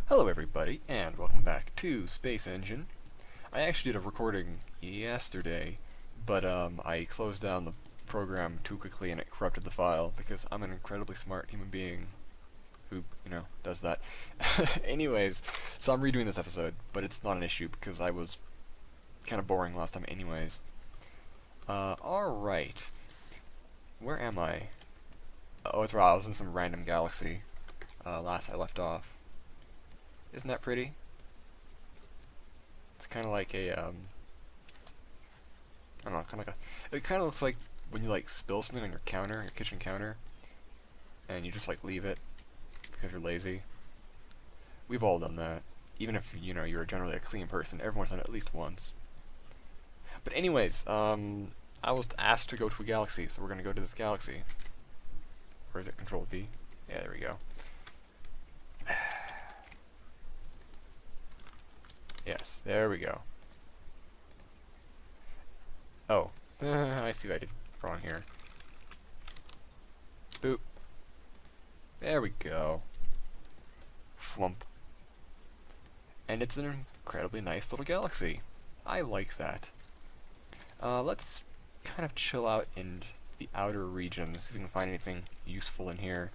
Hello everybody, and welcome back to Space Engine. I actually did a recording yesterday, but I closed down the program too quickly and it corrupted the file because I'm an incredibly smart human being who, does that. Anyways, so I'm redoing this episode, but it's not an issue because I was kind of boring last time anyways. Alright. Where am I? Oh, it's right, I was in some random galaxy last I left off. Isn't that pretty? It's kind of like a, I don't know, kind of like a, it kind of looks like when you like spill something on your counter, your kitchen counter, and you just like leave it because you're lazy. We've all done that. Even if, you're generally a clean person, everyone's done it at least once. But anyways, I was asked to go to a galaxy, so we're gonna go to this galaxy. Where is it? Control V? Yeah, there we go. Yes, there we go. Oh, I see what I did wrong here. Boop. There we go. Flump. And it's an incredibly nice little galaxy. I like that. Let's kind of chill out in the outer regions, see if we can find anything useful in here.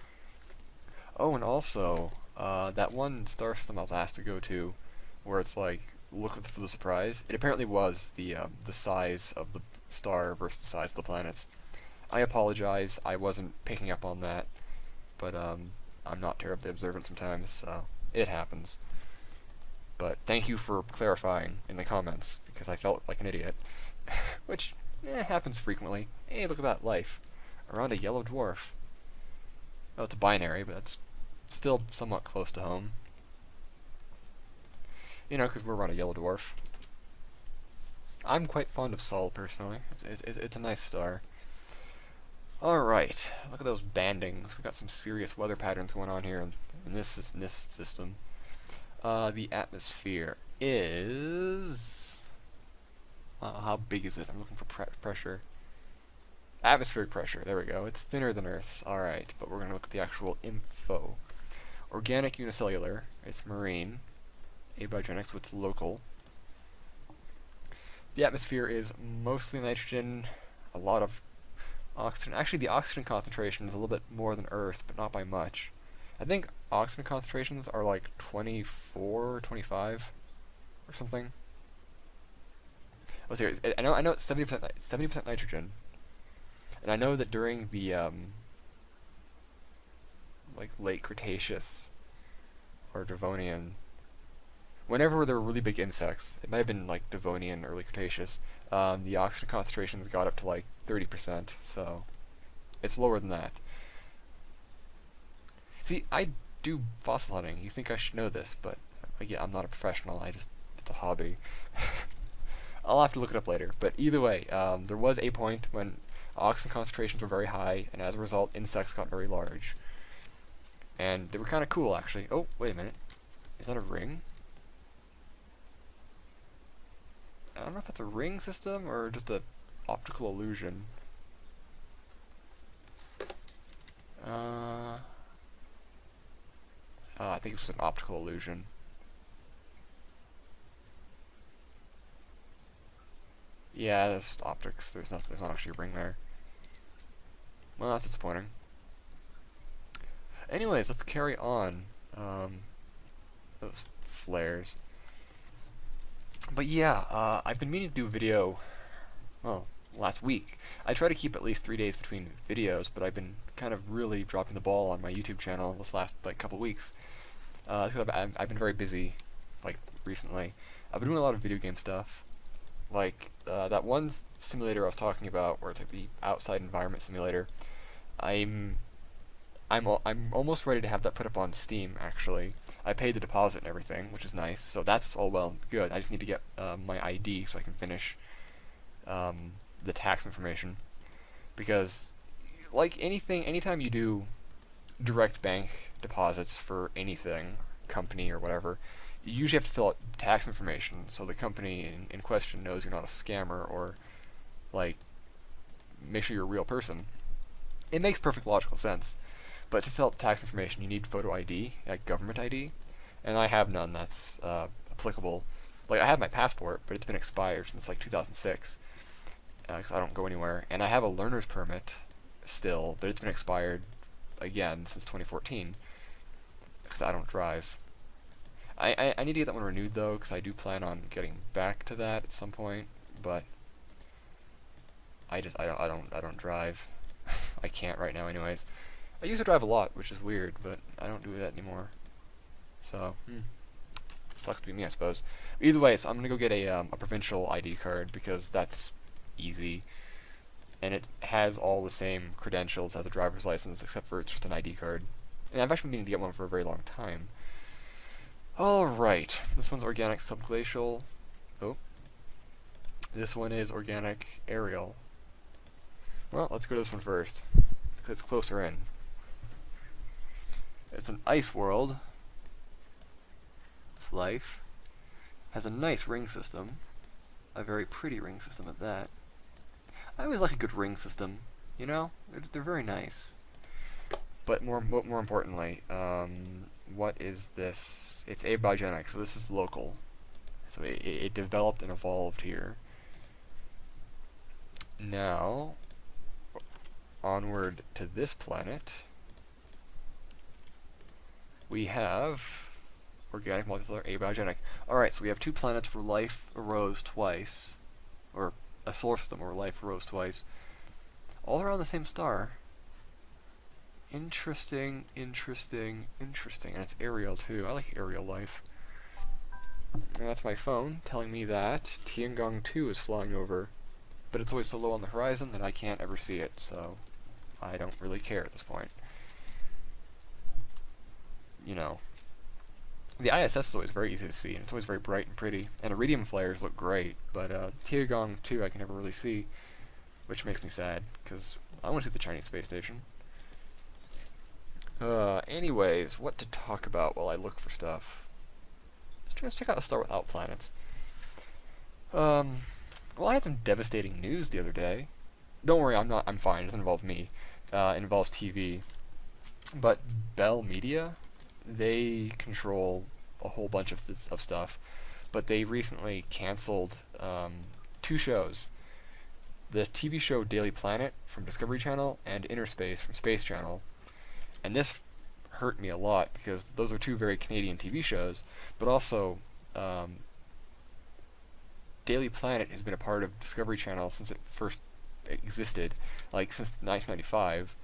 Oh, and also, that one star system I was asked to go to, where it's like, look for the surprise. It apparently was the size of the star versus the size of the planets. I apologize, I wasn't picking up on that, but I'm not terribly observant sometimes, so it happens. But thank you for clarifying in the comments, because I felt like an idiot. Which, happens frequently. Hey, look at that life. Around a yellow dwarf. Oh, it's a binary, but that's still somewhat close to home. Because we're around a yellow dwarf. I'm quite fond of Sol, personally. It's a nice star. Alright, look at those bandings. We've got some serious weather patterns going on here in this system. The atmosphere is... how big is it? I'm looking for pressure. Atmospheric pressure, there we go. It's thinner than Earth's. Alright, but we're going to look at the actual info. Organic unicellular, it's marine. Abiogenic, so it's local. The atmosphere is mostly nitrogen, a lot of oxygen. Actually, the oxygen concentration is a little bit more than Earth, but not by much. I think oxygen concentrations are like 24, 25, or something. Oh, serious. I know it's 70% nitrogen, and I know that during the like late Cretaceous or Devonian, whenever there were really big insects, it might have been like Devonian, early Cretaceous, the oxygen concentrations got up to like 30%, so it's lower than that. See, I do fossil hunting. You think I should know this, but yeah, I'm not a professional. It's a hobby. I'll have to look it up later. But either way, there was a point when oxygen concentrations were very high, and as a result, insects got very large. And they were kind of cool, actually. Oh, wait a minute. Is that a ring? I don't know if that's a ring system or just a optical illusion. I think it's an optical illusion. Yeah, that's just optics. There's not actually a ring there. Well, that's disappointing. Anyways, let's carry on. Those flares. But yeah, I've been meaning to do a video, well, last week. I try to keep at least 3 days between videos, but I've been kind of really dropping the ball on my YouTube channel this last, like, couple weeks. Because I've been very busy, like, recently. I've been doing a lot of video game stuff. Like, that one simulator I was talking about, where it's like the outside environment simulator, I'm almost ready to have that put up on Steam, actually. I paid the deposit and everything, which is nice, so that's all well and good. I just need to get my ID so I can finish the tax information. Because, like anything, anytime you do direct bank deposits for anything, company or whatever, you usually have to fill out tax information so the company in question knows you're not a scammer or, like, make sure you're a real person. It makes perfect logical sense. But to fill out the tax information, you need photo ID, like government ID, and I have none that's applicable. Like, I have my passport, but it's been expired since like 2006, because I don't go anywhere. And I have a learner's permit still, but it's been expired again since 2014, because I don't drive. I need to get that one renewed though, because I do plan on getting back to that at some point. But I don't drive. I can't right now, anyways. I used to drive a lot, which is weird, but I don't do that anymore. So, sucks to be me, I suppose. Either way, so I'm gonna go get a provincial ID card, because that's easy, and it has all the same credentials as a driver's license, except for it's just an ID card. And I've actually been meaning to get one for a very long time. Alright, this one's organic subglacial. Oh. This one is organic aerial. Well, let's go to this one first, because it's closer in. It's an ice world. It's life. Has a nice ring system. A very pretty ring system at that. I always like a good ring system, you know? They're very nice. But more importantly, what is this? It's abiogenetic, so this is local. So it developed and evolved here. Now, onward to this planet, we have organic, multicellular, abiogenetic. Alright, so we have two planets where life arose twice, or a solar system where life arose twice, all around the same star. Interesting, interesting, interesting. And it's aerial too. I like aerial life. And that's my phone telling me that Tiangong 2 is flying over, but it's always so low on the horizon that I can't ever see it, so I don't really care at this point. You know, the ISS is always very easy to see, and it's always very bright and pretty, and iridium flares look great, but Tiangong 2 I can never really see, which makes me sad, because I want to see the Chinese space station. Anyways, what to talk about while I look for stuff? Let's check out the star without planets. Well, I had some devastating news the other day. Don't worry, I'm fine. It doesn't involve me. It involves TV. But Bell Media, they control a whole bunch of stuff. But they recently canceled two shows. The TV show Daily Planet from Discovery Channel and Inner Space from Space Channel. And this hurt me a lot, because those are two very Canadian TV shows, but also Daily Planet has been a part of Discovery Channel since it first existed, like since 1995,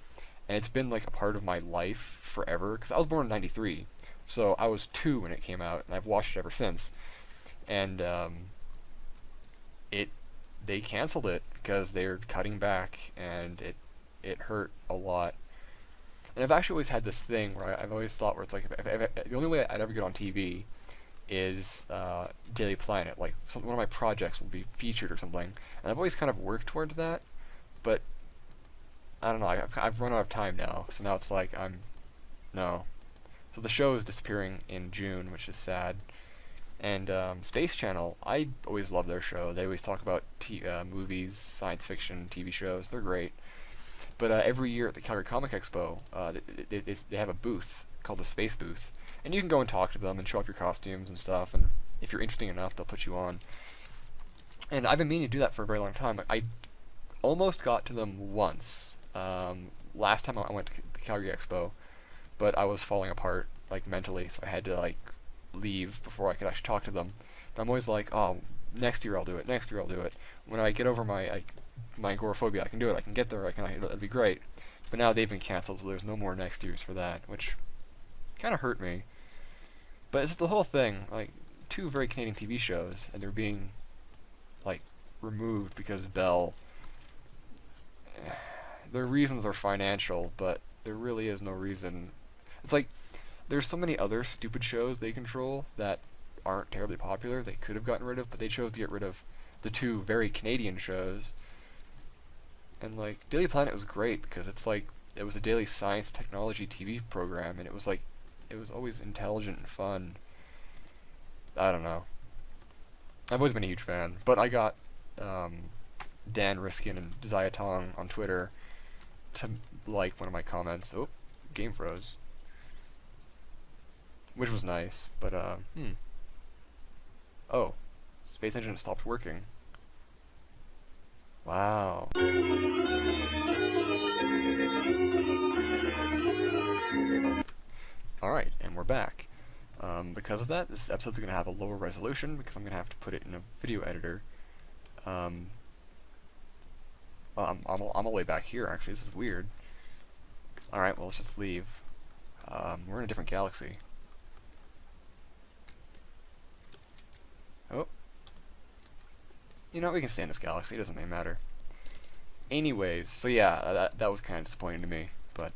and it's been like a part of my life forever, because I was born in 93, so I was 2 when it came out, and I've watched it ever since. And they canceled it because they're cutting back, and it hurt a lot. And I've actually always had this thing where I've always thought where it's like, if the only way I'd ever get on TV is Daily Planet. Like, one of my projects will be featured or something. And I've always kind of worked towards that, but I don't know, I've run out of time now, so now it's like, no. So the show is disappearing in June, which is sad. And Space Channel, I always love their show. They always talk about movies, science fiction, TV shows. They're great. But every year at the Calgary Comic Expo, they have a booth called the Space Booth, and you can go and talk to them and show off your costumes and stuff, and if you're interesting enough, they'll put you on. And I've been meaning to do that for a very long time. I almost got to them once, last time I went to the Calgary Expo, but I was falling apart, like, mentally, so I had to, like, leave before I could actually talk to them. But I'm always like, oh, next year I'll do it, next year I'll do it. When I get over my agoraphobia, I can do it, I can get there, it'll be great. But now they've been cancelled, so there's no more next years for that, which kind of hurt me. But it's the whole thing, like, two very Canadian TV shows, and they're being, like, removed because Bell... Their reasons are financial, but there really is no reason. It's like, there's so many other stupid shows they control that aren't terribly popular, they could have gotten rid of, but they chose to get rid of the two very Canadian shows. And, like, Daily Planet was great because it's like, it was a daily science technology TV program, and it was like, it was always intelligent and fun. I don't know. I've always been a huge fan, but I got Dan Riskin and Zaya Tong on Twitter to like one of my comments. Oh, game froze. which was nice. But oh, space engine stopped working. Wow. Alright, and we're back. Because of that, this episode's going to have a lower resolution because I'm going to have to put it in a video editor. Well, I'm all the way back here, actually. This is weird. Alright, well, let's just leave. We're in a different galaxy. Oh. You know, we can stay in this galaxy. It doesn't really matter. Anyways, so yeah, that was kind of disappointing to me. But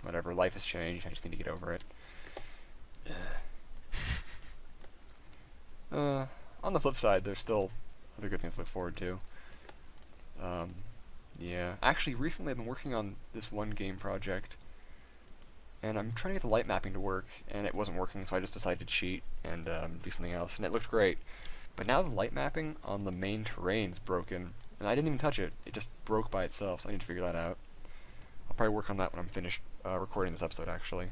whatever, life has changed. I just need to get over it. On the flip side, there's still other good things to look forward to. Yeah. Actually, recently I've been working on this one game project, and I'm trying to get the light mapping to work, and it wasn't working, so I just decided to cheat and do something else, and it looked great. But now the light mapping on the main terrain's broken, and I didn't even touch it. It just broke by itself, so I need to figure that out. I'll probably work on that when I'm finished recording this episode, actually.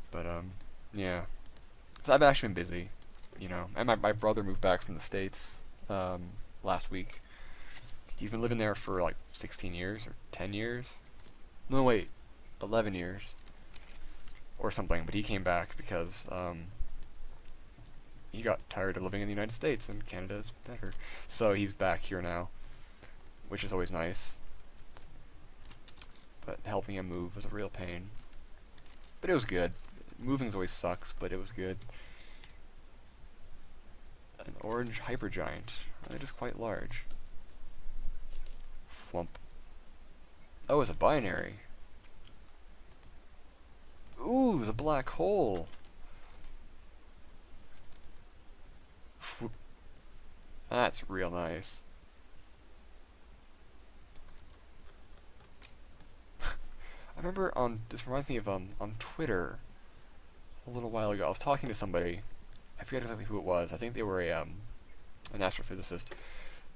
But, yeah. So I've actually been busy, you know. And my brother moved back from the States last week. He's been living there for like 16 years or 10 years. No, wait, 11 years or something. But he came back because he got tired of living in the United States, and Canada is better. So he's back here now, which is always nice. But helping him move was a real pain. But it was good. Moving always sucks, but it was good. An orange hypergiant. It is quite large. Flump. Oh, it's a binary. Ooh, it's a black hole. That's real nice. I remember this reminds me of on Twitter a little while ago. I was talking to somebody. I forget exactly who it was. I think they were an astrophysicist,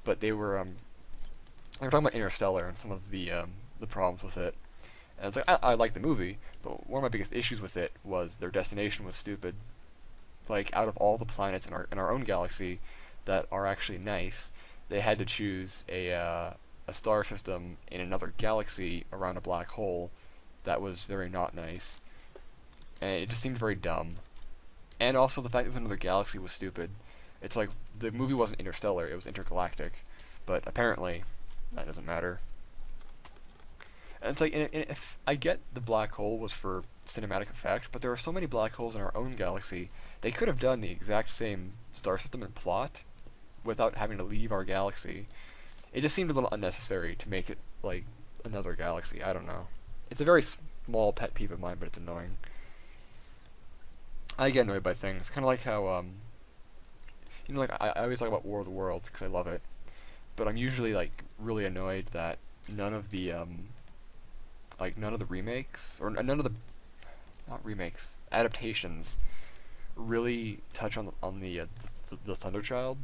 but they were talking about Interstellar and some of the problems with it. And it's like I like the movie, but one of my biggest issues with it was their destination was stupid. Like, out of all the planets in our own galaxy that are actually nice, they had to choose a star system in another galaxy around a black hole that was very not nice. And it just seemed very dumb. And also the fact it was another galaxy was stupid. It's like, the movie wasn't Interstellar, it was Intergalactic. But apparently, that doesn't matter. And it's like, and if I get the black hole was for cinematic effect, but there are so many black holes in our own galaxy, they could have done the exact same star system and plot without having to leave our galaxy. It just seemed a little unnecessary to make it like another galaxy. I don't know. It's a very small pet peeve of mine, but it's annoying. I get annoyed by things, kind of like how you know, like I always talk about War of the Worlds because I love it, but I'm usually like really annoyed that none of the remakes or none of the not remakes adaptations really touch on the Thunderchild,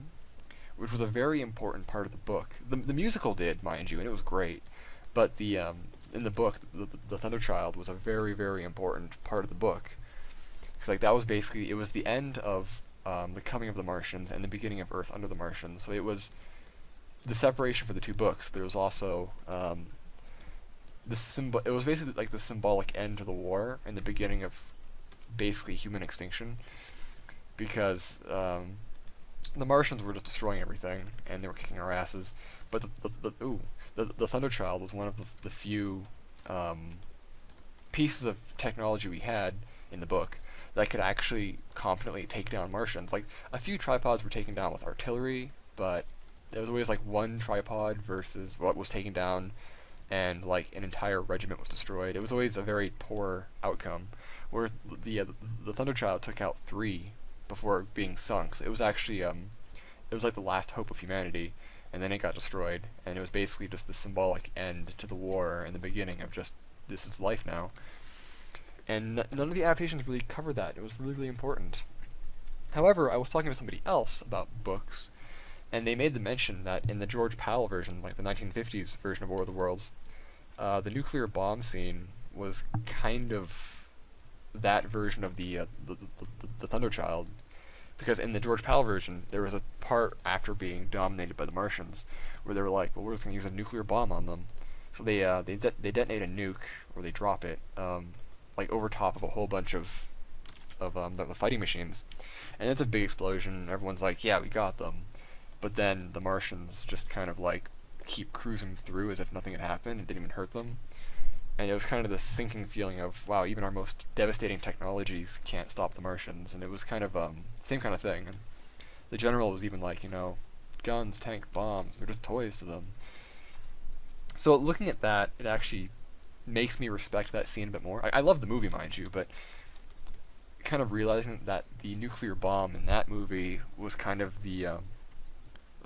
which was a very important part of the book. The musical did, mind you, and it was great, but the in the book, the Thunderchild was a very, very important part of the book. Because like that was basically, it was the end of the coming of the Martians and the beginning of Earth under the Martians. So it was the separation for the two books, but it was also it was basically like the symbolic end to the war and the beginning of basically human extinction, because the Martians were just destroying everything and they were kicking our asses. But the Thunderchild was one of the few pieces of technology we had in the book that could actually competently take down Martians. Like, a few tripods were taken down with artillery, but there was always like one tripod versus what was taken down, and like an entire regiment was destroyed. It was always a very poor outcome. Where the Thunderchild took out 3 before being sunk. So it was actually it was like the last hope of humanity, and then it got destroyed, and it was basically just the symbolic end to the war and the beginning of just, this is life now. And none of the adaptations really covered that. It was really, really important. However, I was talking to somebody else about books, and they made the mention that in the George Powell version, like the 1950s version of War of the Worlds, the nuclear bomb scene was kind of that version of the Thunder Child, because in the George Pal version, there was a part after being dominated by the Martians where they were like, well, we're just gonna use a nuclear bomb on them. So they detonate a nuke, or they drop it, like over top of a whole bunch of the fighting machines, and it's a big explosion. Everyone's like, yeah, we got them. But then the Martians just kind of like keep cruising through as if nothing had happened. It didn't even hurt them. And it was kind of this sinking feeling of, wow, even our most devastating technologies can't stop the Martians. And it was kind of same kind of thing. And the general was even like, guns, tanks, bombs, they're just toys to them. So looking at that, it actually makes me respect that scene a bit more. I love the movie, mind you, but kind of realizing that the nuclear bomb in that movie was kind of the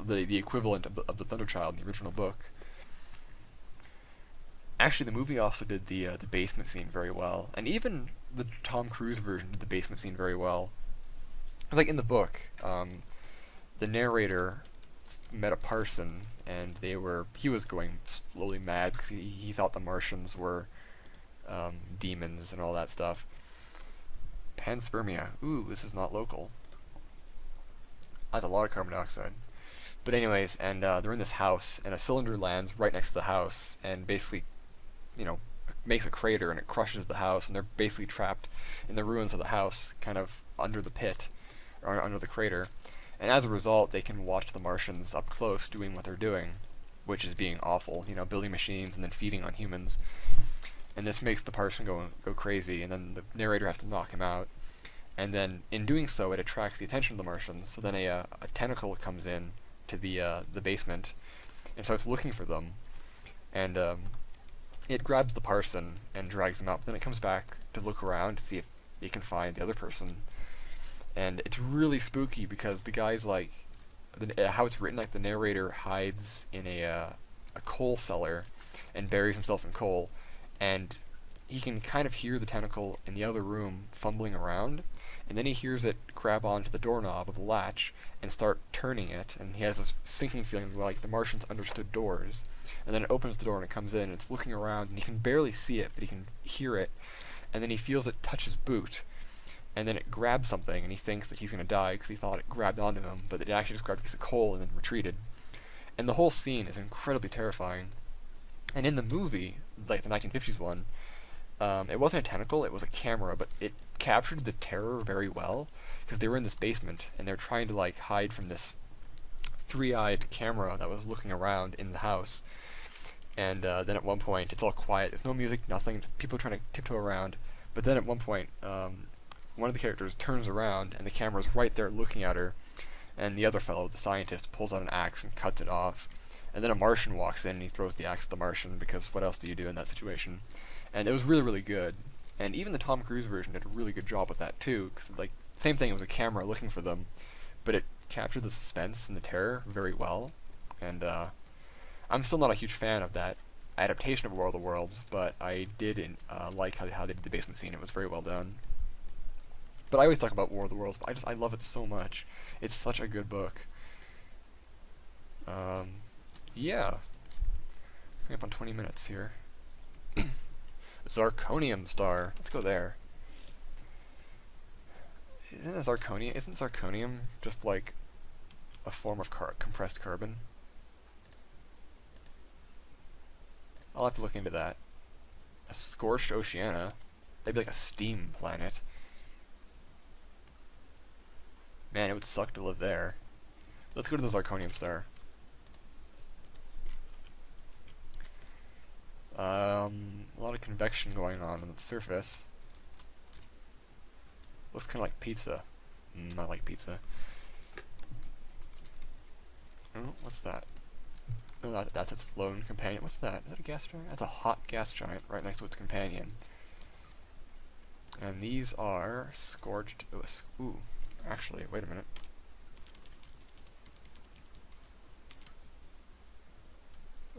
equivalent of the Thunder Child in the original book. Actually, the movie also did the basement scene very well, and even the Tom Cruise version did the basement scene very well. Like in the book, the narrator met a parson, and he was going slowly mad because he thought the Martians were demons and all that stuff. Panspermia. Ooh, this is not local. That's a lot of carbon dioxide. But anyways, and they're in this house, and a cylinder lands right next to the house, and basically, makes a crater, and it crushes the house, and they're basically trapped in the ruins of the house, kind of under the pit, or under the crater. And as a result, they can watch the Martians up close doing what they're doing, which is being awful, building machines and then feeding on humans. And this makes the parson go crazy, and then the narrator has to knock him out. And then, in doing so, it attracts the attention of the Martians. So then a tentacle comes in to the basement and starts looking for them. And it grabs the parson and drags him out. But then it comes back to look around to see if it can find the other person. And it's really spooky because the guy's like, how it's written, like the narrator hides in a coal cellar and buries himself in coal. And he can kind of hear the tentacle in the other room fumbling around, and then he hears it grab onto the doorknob of the latch and start turning it, and he has this sinking feeling like the Martians understood doors. And then it opens the door and it comes in, and it's looking around, and he can barely see it, but he can hear it, and then he feels it touch his boot, and then it grabs something, and he thinks that he's going to die because he thought it grabbed onto him, but it actually just grabbed a piece of coal and then retreated. And the whole scene is incredibly terrifying. And in the movie, like the 1950s one, it wasn't a tentacle, it was a camera, but it captured the terror very well, because they were in this basement, and they're trying to like hide from this three-eyed camera that was looking around in the house. And then at one point, it's all quiet, there's no music, nothing, just people trying to tiptoe around. But then at one point, one of the characters turns around, and the camera's right there looking at her, and the other fellow, the scientist, pulls out an axe and cuts it off. And then a Martian walks in, and he throws the axe at the Martian, because what else do you do in that situation? And it was really, really good. And even the Tom Cruise version did a really good job with that, too, because, like, same thing, it was a camera looking for them, but it captured the suspense and the terror very well. And I'm still not a huge fan of that adaptation of War of the Worlds, but I did like how they did the basement scene. It was very well done. But I always talk about War of the Worlds, but I love it so much. It's such a good book. Yeah. Coming up on 20 minutes here. Zirconium star. Let's go there. Isn't zirconium just like a form of compressed carbon? I'll have to look into that. A scorched Oceania. That'd be like a steam planet. Man, it would suck to live there. Let's go to the Zirconium star. A lot of convection going on the surface. Looks kind of like pizza. I like pizza. Oh, what's that? Oh, that's its lone companion. What's that? Is that a gas giant? That's a hot gas giant right next to its companion. And these are scorched. Ooh, actually, wait a minute.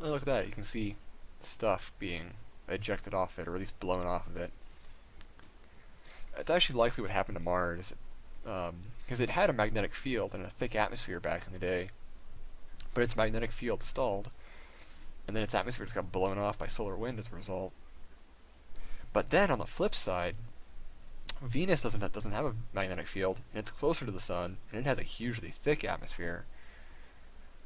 Oh, look at that. You can see stuff being ejected off it, or at least blown off of it. It's actually likely what happened to Mars, because it had a magnetic field and a thick atmosphere back in the day, but its magnetic field stalled, and then its atmosphere just got blown off by solar wind as a result. But then, on the flip side, Venus doesn't have a magnetic field, and it's closer to the sun, and it has a hugely thick atmosphere.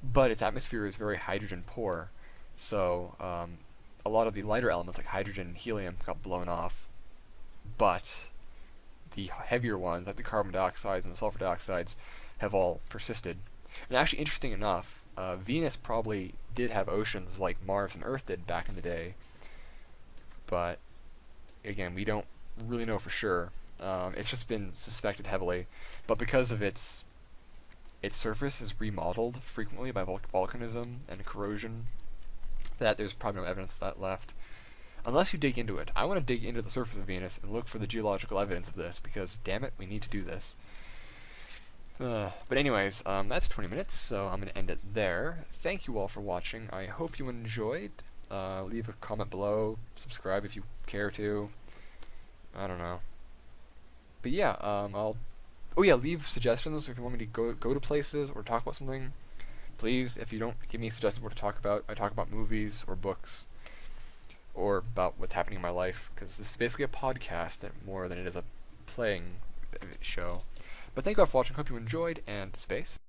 But its atmosphere is very hydrogen poor, so a lot of the lighter elements like hydrogen and helium got blown off, but the heavier ones, like the carbon dioxides and the sulfur dioxides, have all persisted. And actually, interesting enough, Venus probably did have oceans like Mars and Earth did back in the day, but again, we don't really know for sure. It's just been suspected heavily, but because of its surface is remodeled frequently by volcanism and corrosion, that there's probably no evidence of that left. Unless you dig into it. I want to dig into the surface of Venus and look for the geological evidence of this, because damn it, we need to do this. But anyways, that's 20 minutes, so I'm going to end it there. Thank you all for watching. I hope you enjoyed. Leave a comment below. Subscribe if you care to. I don't know. But yeah, oh yeah, leave suggestions if you want me to go to places or talk about something. Please, if you don't give me suggestions what to talk about, I talk about movies or books or about what's happening in my life, because this is basically a podcast more than it is a playing show. But thank you all for watching. Hope you enjoyed, and space.